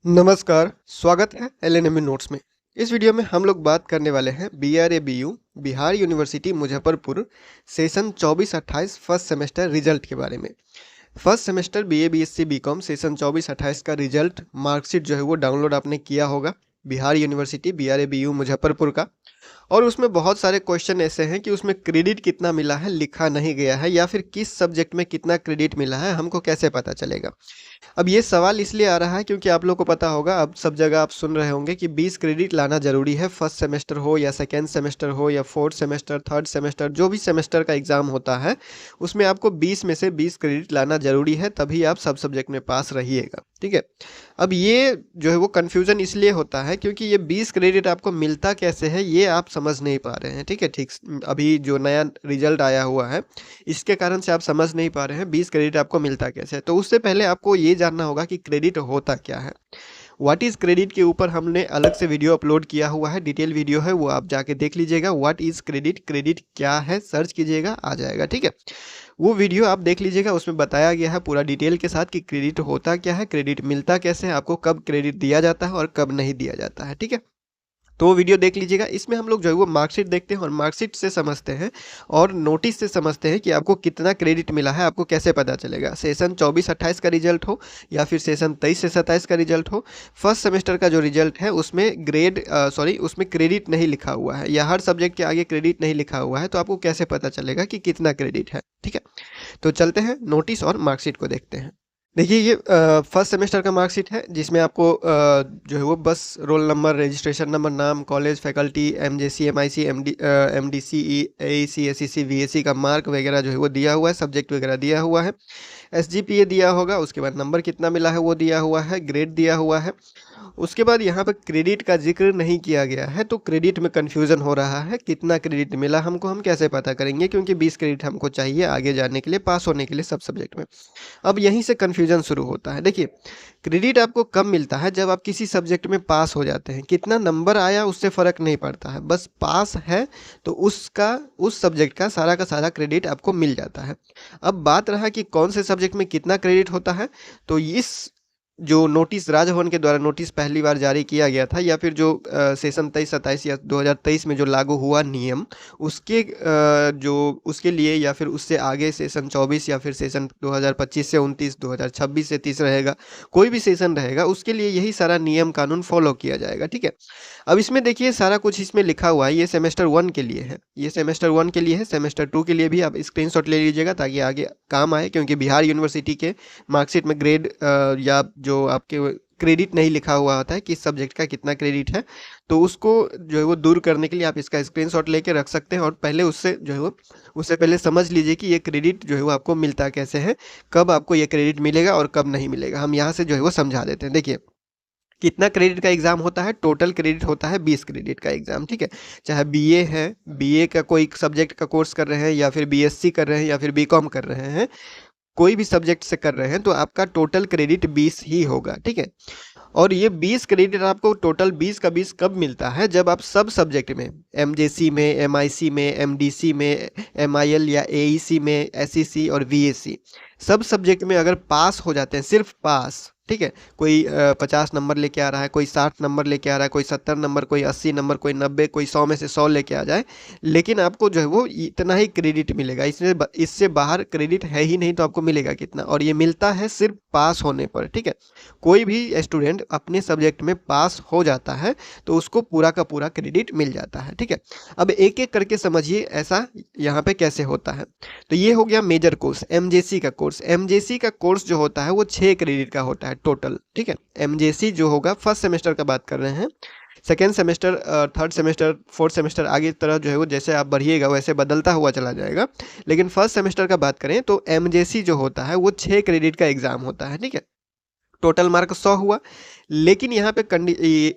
नमस्कार, स्वागत है एलएनएम नोट्स में। इस वीडियो में हम लोग बात करने वाले हैं BRABU Bihar university Muzaffarpur session 24-28 first semester result के बारे में। First semester BA BSc BCom session 24-28 का रिजल्ट मार्कशीट जो है वो डाउनलोड आपने किया होगा बिहार यूनिवर्सिटी बीआरएबीयू मुजफ्फरपुर का। और उसमें बहुत सारे क्वेश्चन ऐसे हैं कि उसमें क्रेडिट कितना मिला है लिखा नहीं गया है, या फिर किस सब्जेक्ट में कितना क्रेडिट मिला है हमको कैसे पता चलेगा। अब ये सवाल इसलिए आ रहा है क्योंकि आप लोग को पता होगा, अब सब जगह आप सुन रहे होंगे कि 20 क्रेडिट लाना ज़रूरी है। फर्स्ट सेमेस्टर हो या सेकेंड सेमेस्टर हो या फोर्थ सेमेस्टर, थर्ड सेमेस्टर, जो भी सेमेस्टर का एग्ज़ाम होता है उसमें आपको 20 में से 20 क्रेडिट लाना ज़रूरी है, तभी आप सब सब्जेक्ट में पास रहिएगा। ठीक है। अब ये जो है वो कन्फ्यूज़न इसलिए होता है क्योंकि ये 20 क्रेडिट आपको मिलता कैसे है ये आप समझ नहीं पा रहे हैं। ठीक है, ठीक। अभी जो नया रिजल्ट आया हुआ है इसके कारण से आप समझ नहीं पा रहे हैं 20 क्रेडिट आपको मिलता कैसे है। तो उससे पहले आपको ये जानना होगा कि क्रेडिट होता क्या है। व्हाट इज़ क्रेडिट के ऊपर हमने अलग से वीडियो अपलोड किया हुआ है, डिटेल वीडियो है, वो आप जाके देख लीजिएगा। व्हाट इज़ क्रेडिट, क्रेडिट क्या है, सर्च कीजिएगा आ जाएगा। ठीक है, वो वीडियो आप देख लीजिएगा, उसमें बताया गया है पूरा डिटेल के साथ कि क्रेडिट होता क्या है, क्रेडिट मिलता कैसे है, आपको कब क्रेडिट दिया जाता है और कब नहीं दिया जाता है। ठीक है, तो वो वीडियो देख लीजिएगा। इसमें हम लोग जो है वो मार्कशीट देखते हैं और मार्कशीट से समझते हैं और नोटिस से समझते हैं कि आपको कितना क्रेडिट मिला है, आपको कैसे पता चलेगा। सेशन 24-28 का रिजल्ट हो या फिर सेशन 23 से 27 का रिजल्ट हो, फर्स्ट सेमेस्टर का जो रिजल्ट है उसमें उसमें क्रेडिट नहीं लिखा हुआ है या हर सब्जेक्ट के आगे क्रेडिट नहीं लिखा हुआ है, तो आपको कैसे पता चलेगा कि कितना क्रेडिट है। ठीक है, तो चलते हैं नोटिस और मार्कशीट को देखते हैं। देखिए, ये फर्स्ट सेमेस्टर का मार्कशीट है जिसमें आपको जो है वो बस रोल नंबर, रजिस्ट्रेशन नंबर, नाम, college, faculty, MJC, MIC, MDC, AEC, SEC, VAC का मार्क वगैरह जो है वो दिया हुआ है, सब्जेक्ट वगैरह दिया हुआ है, एसजीपीए दिया होगा, उसके बाद नंबर कितना मिला है वो दिया हुआ है, ग्रेड दिया हुआ है। उसके बाद यहाँ पर क्रेडिट का जिक्र नहीं किया गया है, तो क्रेडिट में कन्फ्यूज़न हो रहा है। कितना क्रेडिट मिला हमको, हम कैसे पता करेंगे, क्योंकि 20 क्रेडिट हमको चाहिए आगे जाने के लिए, पास होने के लिए सब सब्जेक्ट में। अब यहीं से कन्फ्यूज़न शुरू होता है। देखिए, क्रेडिट आपको कब मिलता है, जब आप किसी सब्जेक्ट में पास हो जाते हैं। कितना नंबर आया उससे फ़र्क नहीं पड़ता है, बस पास है तो उस सब्जेक्ट का सारा क्रेडिट आपको मिल जाता है। अब बात रहा कि कौन से सब्जेक्ट में कितना क्रेडिट होता है, तो इस जो नोटिस राजभवन के द्वारा नोटिस पहली बार जारी किया गया था, या फिर जो सेशन 23-27 या 2023 में जो लागू हुआ नियम, उसके लिए या फिर उससे आगे सेशन 24 या फिर सेशन 2025 से 29, 2026 से 30 रहेगा, कोई भी सेशन रहेगा उसके लिए यही सारा नियम कानून फॉलो किया जाएगा। ठीक है, अब इसमें देखिए सारा कुछ इसमें लिखा हुआ है। ये सेमेस्टर 1 के लिए है, ये सेमेस्टर 1 के लिए है। सेमेस्टर 2 के लिए भी आप स्क्रीनशॉट ले लीजिएगा ताकि आगे काम आए, क्योंकि बिहार यूनिवर्सिटी के मार्कशीट में ग्रेड या जो आपके क्रेडिट नहीं लिखा हुआ होता है किस सब्जेक्ट का कितना क्रेडिट है, तो उसको जो है वो दूर करने के लिए आप इसका स्क्रीनशॉट लेके रख सकते हैं। और पहले उससे जो है वो उससे पहले समझ लीजिए कि ये क्रेडिट जो है वो आपको मिलता कैसे है, कब आपको ये क्रेडिट मिलेगा और कब नहीं मिलेगा। हम यहाँ से जो है वो समझा देते हैं। देखिए, कितना क्रेडिट का एग्ज़ाम होता है, टोटल क्रेडिट होता है 20 क्रेडिट का एग्ज़ाम। ठीक है, चाहे बीए है, बीए का कोई सब्जेक्ट का कोर्स कर रहे हैं या फिर बीएससी कर रहे हैं या फिर बीकॉम कर रहे हैं, कोई भी सब्जेक्ट से कर रहे हैं, तो आपका टोटल क्रेडिट 20 ही होगा। ठीक है, और ये 20 क्रेडिट आपको टोटल 20 का 20 कब मिलता है, जब आप सब सब्जेक्ट में, एमजेसी में, एमआईसी में, एमडीसी में, एमआईएल या एईसी में, एसईसी और वीएसी, सब सब्जेक्ट में अगर पास हो जाते हैं, सिर्फ पास। ठीक है, कोई 50 नंबर लेके आ रहा है, कोई 60 नंबर लेके आ रहा है, कोई 70 नंबर, कोई 80 नंबर, कोई 90, कोई 100 में से 100 लेके आ जाए, लेकिन आपको जो है वो इतना ही क्रेडिट मिलेगा। इससे बाहर क्रेडिट है ही नहीं, तो आपको मिलेगा कितना, और ये मिलता है सिर्फ पास होने पर। ठीक है, कोई भी स्टूडेंट अपने सब्जेक्ट में पास हो जाता है तो उसको पूरा का पूरा क्रेडिट मिल जाता है। ठीक है, अब एक एक करके समझिए ऐसा यहाँ पे कैसे होता है। तो ये हो गया मेजर कोर्स, एमजेसी का कोर्स। एमजेसी का कोर्स जो होता है वो 6 क्रेडिट का होता है टोटल। ठीक है, एमजेसी जो होगा, फर्स्ट सेमेस्टर का बात कर रहे हैं, second semester, third semester, fourth semester आगे तरह जो है वो जैसे आप बढ़िएगा वैसे बदलता हुआ चला जाएगा, लेकिन फर्स्ट सेमेस्टर का बात करें तो एमजेसी जो होता है वो 6 क्रेडिट का एग्ज़ाम होता है। ठीक है, टोटल मार्क 100 हुआ। लेकिन यहाँ पे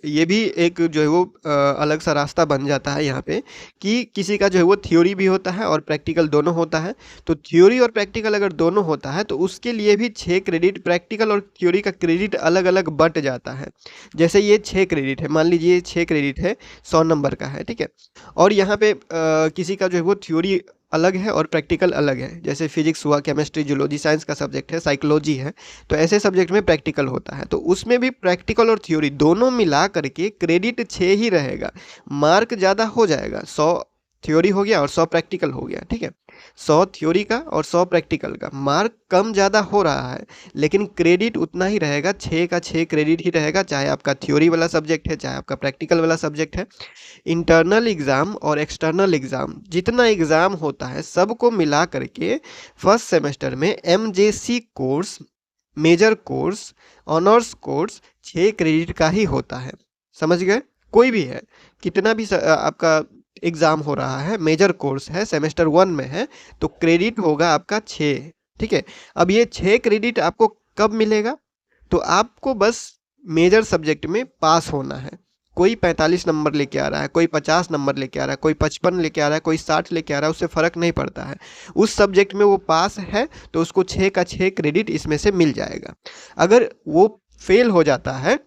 ये भी एक जो है वो अलग सा रास्ता बन जाता है यहाँ पे, कि किसी का जो है वो थ्योरी भी होता है और प्रैक्टिकल दोनों होता है। तो थ्योरी और प्रैक्टिकल अगर दोनों होता है तो उसके लिए भी 6 क्रेडिट, प्रैक्टिकल और थ्योरी का क्रेडिट अलग अलग बट जाता है। जैसे ये 6 क्रेडिट है, मान लीजिए 6 क्रेडिट है, 100 नंबर का है। ठीक है, और यहाँ पे किसी का जो है वो थ्योरी अलग है और प्रैक्टिकल अलग है। जैसे फिजिक्स हुआ, केमिस्ट्री, जूलॉजी साइंस का सब्जेक्ट है, साइकोलॉजी है, तो ऐसे सब्जेक्ट में प्रैक्टिकल होता है। तो उसमें भी प्रैक्टिकल और थ्योरी दोनों मिला करके क्रेडिट 6 ही रहेगा। मार्क ज़्यादा हो जाएगा, 100 थ्योरी हो गया और 100 प्रैक्टिकल हो गया, ठीक है। 100 थ्योरी का और 100 प्रैक्टिकल का, मार्क कम ज़्यादा हो रहा है लेकिन क्रेडिट उतना ही रहेगा, 6 का 6 क्रेडिट ही रहेगा, चाहे आपका थ्योरी वाला सब्जेक्ट है चाहे आपका प्रैक्टिकल वाला सब्जेक्ट है। इंटरनल एग्ज़ाम और एक्सटर्नल एग्ज़ाम जितना एग्ज़ाम होता है सबको मिला करके फर्स्ट सेमेस्टर में MJC course, major course, honours course 6 credit का ही होता है। समझ गए? कोई भी है, कितना भी आपका एग्ज़ाम हो रहा है, मेजर कोर्स है, सेमेस्टर 1 में है, तो क्रेडिट होगा आपका 6, ठीक है। अब ये 6 क्रेडिट आपको कब मिलेगा? तो आपको बस मेजर सब्जेक्ट में पास होना है। कोई 45 नंबर लेके आ रहा है, कोई 50 नंबर लेके आ रहा है, कोई 55 लेके आ रहा है, कोई 60 लेके आ रहा है, उससे फ़र्क नहीं पड़ता है। उस सब्जेक्ट में वो पास है तो उसको 6 का 6 क्रेडिट इसमें से मिल जाएगा। अगर वो फेल हो जाता है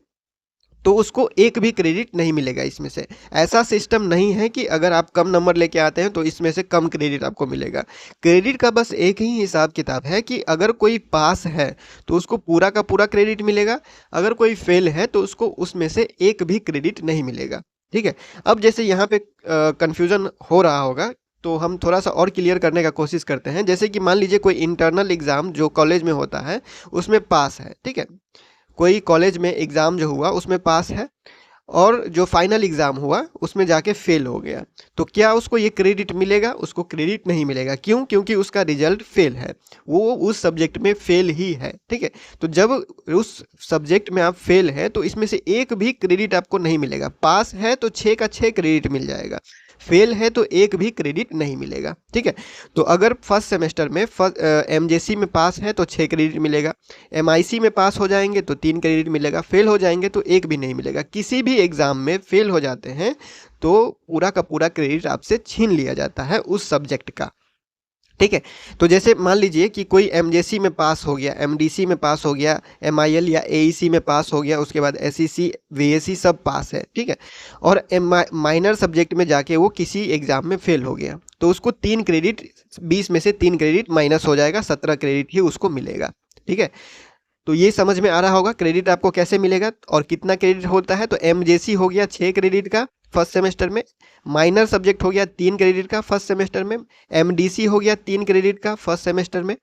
तो उसको एक भी क्रेडिट नहीं मिलेगा इसमें से। ऐसा सिस्टम नहीं है कि अगर आप कम नंबर लेके आते हैं तो इसमें से कम क्रेडिट आपको मिलेगा। क्रेडिट का बस एक ही हिसाब किताब है कि अगर कोई पास है तो उसको पूरा का पूरा क्रेडिट मिलेगा, अगर कोई फेल है तो उसको उसमें से एक भी क्रेडिट नहीं मिलेगा, ठीक है। अब जैसे यहाँ पे कन्फ्यूज़न हो रहा होगा तो हम थोड़ा सा और क्लियर करने का कोशिश करते हैं। जैसे कि मान लीजिए कोई इंटरनल एग्ज़ाम जो कॉलेज में होता है उसमें पास है, ठीक है। कोई कॉलेज में एग्ज़ाम जो हुआ उसमें पास है और जो फाइनल एग्ज़ाम हुआ उसमें जाके फेल हो गया, तो क्या उसको ये क्रेडिट मिलेगा? उसको क्रेडिट नहीं मिलेगा। क्यों? क्योंकि उसका रिजल्ट फेल है, वो उस सब्जेक्ट में फेल ही है, ठीक है। तो जब उस सब्जेक्ट में आप फेल है तो इसमें से एक भी क्रेडिट आपको नहीं मिलेगा। पास है तो 6 का 6 क्रेडिट मिल जाएगा, फेल है तो एक भी क्रेडिट नहीं मिलेगा, ठीक है। तो अगर फर्स्ट सेमेस्टर में एमजेसी में पास है तो 6 क्रेडिट मिलेगा, एमआईसी में पास हो जाएंगे तो 3 क्रेडिट मिलेगा, फेल हो जाएंगे तो एक भी नहीं मिलेगा। किसी भी एग्ज़ाम में फेल हो जाते हैं तो पूरा का पूरा क्रेडिट आपसे छीन लिया जाता है उस सब्जेक्ट का, ठीक है। तो जैसे मान लीजिए कि कोई एमजेसी में पास हो गया, एमडीसी में पास हो गया, एमआईएल या एईसी में पास हो गया, उसके बाद एसईसी, वीएसी सब पास है, ठीक है। और माइनर सब्जेक्ट में जाके वो किसी एग्ज़ाम में फेल हो गया तो उसको 3 क्रेडिट, 20 में से 3 क्रेडिट माइनस हो जाएगा, 17 क्रेडिट ही उसको मिलेगा, ठीक है। तो ये समझ में आ रहा होगा क्रेडिट आपको कैसे मिलेगा और कितना क्रेडिट होता है। तो एमजेसी हो गया 6 क्रेडिट का फर्स्ट सेमेस्टर में, माइनर सब्जेक्ट हो गया 3 क्रेडिट का फर्स्ट सेमेस्टर में, एमडीसी हो गया 3 क्रेडिट का फर्स्ट सेमेस्टर में,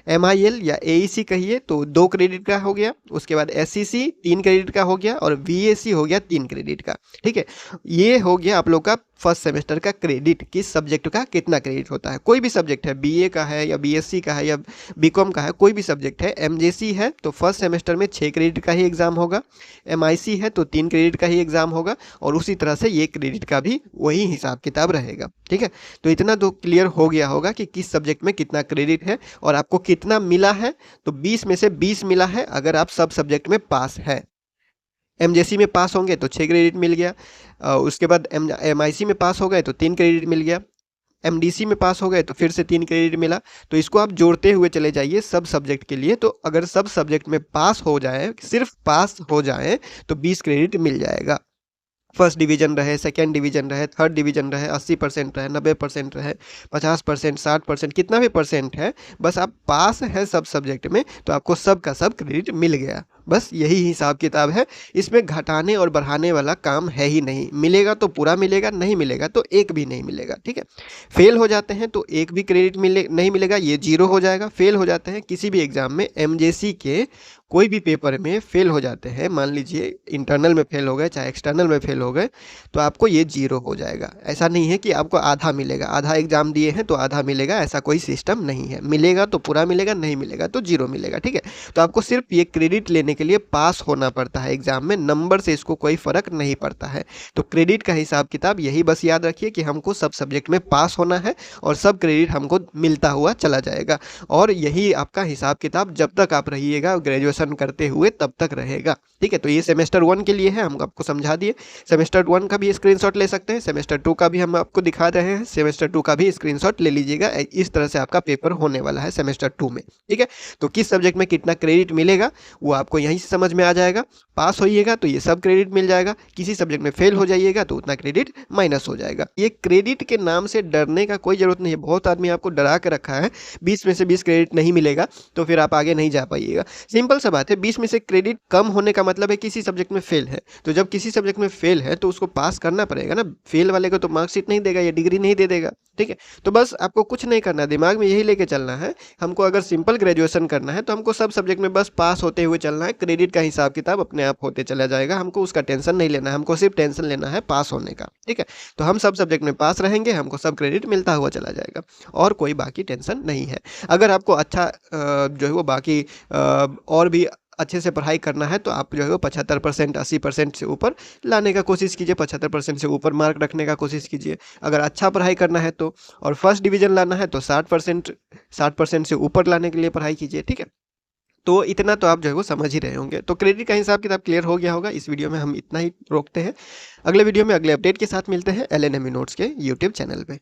एमआईएल या एईसी कहिए तो 2 क्रेडिट का हो गया, उसके बाद एसईसी 3 क्रेडिट का हो गया और वीएसी हो गया 3 क्रेडिट का, ठीक है। ये हो गया आप लोग का फर्स्ट सेमेस्टर का क्रेडिट, किस सब्जेक्ट का कितना क्रेडिट होता है। कोई भी सब्जेक्ट है, बीए का है या बीएससी का है या बीकॉम का है, कोई भी सब्जेक्ट है, एमजेसी है तो फर्स्ट सेमेस्टर में 6 क्रेडिट का ही एग्ज़ाम होगा, एमआईसी है तो 3 क्रेडिट का ही एग्ज़ाम होगा और उसी तरह से ये क्रेडिट का भी वही हिसाब किताब रहेगा, ठीक है। तो इतना तो क्लियर हो गया होगा कि किस सब्जेक्ट में कितना क्रेडिट है और आपको कितना मिला है। तो 20 में से 20 मिला है अगर आप सब सब्जेक्ट में पास है। एमजेसी में पास होंगे तो 6 क्रेडिट मिल गया, उसके बाद एमआईसी में पास हो गए तो 3 क्रेडिट मिल गया, एमडीसी में पास हो गए तो फिर से 3 क्रेडिट मिला। तो इसको आप जोड़ते हुए चले जाइए सब सब्जेक्ट के लिए। तो अगर सब सब्जेक्ट में पास हो जाए, सिर्फ पास हो जाए तो 20 क्रेडिट मिल जाएगा। फर्स्ट डिवीजन रहे, सेकेंड डिवीजन रहे, थर्ड डिवीजन रहे, 80% रहे, 90% रहे, 50%, 60%, कितना भी परसेंट है, बस आप पास है सब सब्जेक्ट में तो आपको सब का सब क्रेडिट मिल गया। बस यही हिसाब किताब है, इसमें घटाने और बढ़ाने वाला काम है ही नहीं। मिलेगा तो पूरा मिलेगा, नहीं मिलेगा तो एक भी नहीं मिलेगा, ठीक है। फेल हो जाते हैं तो एक भी क्रेडिट नहीं मिलेगा, ये जीरो हो जाएगा। फेल हो जाते हैं किसी भी एग्जाम में, एमजेसी के कोई भी पेपर में फेल हो जाते हैं, मान लीजिए इंटरनल में फेल हो गए चाहे एक्सटर्नल में फेल हो गए, तो आपको ये जीरो हो जाएगा। ऐसा नहीं है कि आपको आधा मिलेगा, आधा एग्जाम दिए हैं तो आधा मिलेगा, ऐसा कोई सिस्टम नहीं है। मिलेगा तो पूरा मिलेगा, नहीं मिलेगा तो जीरो मिलेगा, ठीक है। तो आपको सिर्फ ये क्रेडिट लेने के लिए पास होना पड़ता है एग्जाम में, नंबर से इसको कोई फ़र्क नहीं पड़ता है। तो क्रेडिट का हिसाब किताब यही बस याद रखिए कि हमको सब सब्जेक्ट में पास होना है और सब क्रेडिट हमको मिलता हुआ चला जाएगा। और यही आपका हिसाब किताब जब तक आप रहिएगा, ग्रेजुएशन ग्रेजुएशन करते हुए तब तक रहेगा। ठीक है, तो ये सेमेस्टर 1 के लिए है, हम आपको समझा दिए। सेमेस्टर 1 का भी स्क्रीनशॉट ले सकते हैं, सेमेस्टर 2 का भी हम आपको दिखा रहे हैं, सेमेस्टर 2 का भी स्क्रीनशॉट ले लीजिएगा। इस तरह से आपका पेपर होने वाला है सेमेस्टर 2 में। ठीक है, तो किस सब्जेक्ट में कितना क्रेडिट मिलेगा वो आपको यहीं से समझ में आ जाएगा। पास होइएगा तो ये सब क्रेडिट मिल जाएगा, किसी सब्जेक्ट में फेल हो जाइएगा तो उतना क्रेडिट माइनस हो जाएगा। ये क्रेडिट के नाम से डरने का कोई जरूरत नहीं है। बहुत आदमी आपको डरा के रखा है 20 में से 20 क्रेडिट नहीं मिलेगा तो फिर आप आगे नहीं जा पाइएगा। सिंपल सा बात है, 20 में से क्रेडिट कम होने का मतलब है किसी सब्जेक्ट में फेल है। तो जब किसी सब्जेक्ट में फेल है तो उसको पास करना पड़ेगा ना। फेल वाले को तो मार्कशीट नहीं देगा, ये डिग्री नहीं दे देगा। ठीक है, तो बस आपको कुछ नहीं करना, दिमाग में यही लेके चलना है। हमको अगर सिंपल ग्रेजुएशन करना है तो हमको सब सब्जेक्ट में बस पास होते हुए चलना है। क्रेडिट का हिसाब किताब अपने आप होते चला जाएगा, हमको उसका टेंशन नहीं लेना है। हमको सिर्फ टेंशन लेना है पास होने का। ठीक है, तो हम सब सब्जेक्ट में पास रहेंगे, हमको सब क्रेडिट मिलता हुआ चला जाएगा और कोई बाकी टेंशन नहीं है। अगर आपको अच्छा जो है वो बाकी और भी अच्छे से पढ़ाई करना है तो आप जो है वो 75% 80% से ऊपर लाने का कोशिश कीजिए, 75% से ऊपर मार्क रखने का कोशिश कीजिए। अगर अच्छा पढ़ाई करना है तो, और फर्स्ट डिवीजन लाना है तो 60% से ऊपर लाने के लिए पढ़ाई कीजिए। ठीक है, तो इतना तो आप जो है वो समझ ही रहे होंगे। तो क्रेडिट का हिसाब किताब क्लियर हो गया होगा। इस वीडियो में हम इतना ही रोकते हैं, अगले वीडियो में अगले अपडेट के साथ मिलते हैं LNME नोट्स के यूट्यूब चैनल पे।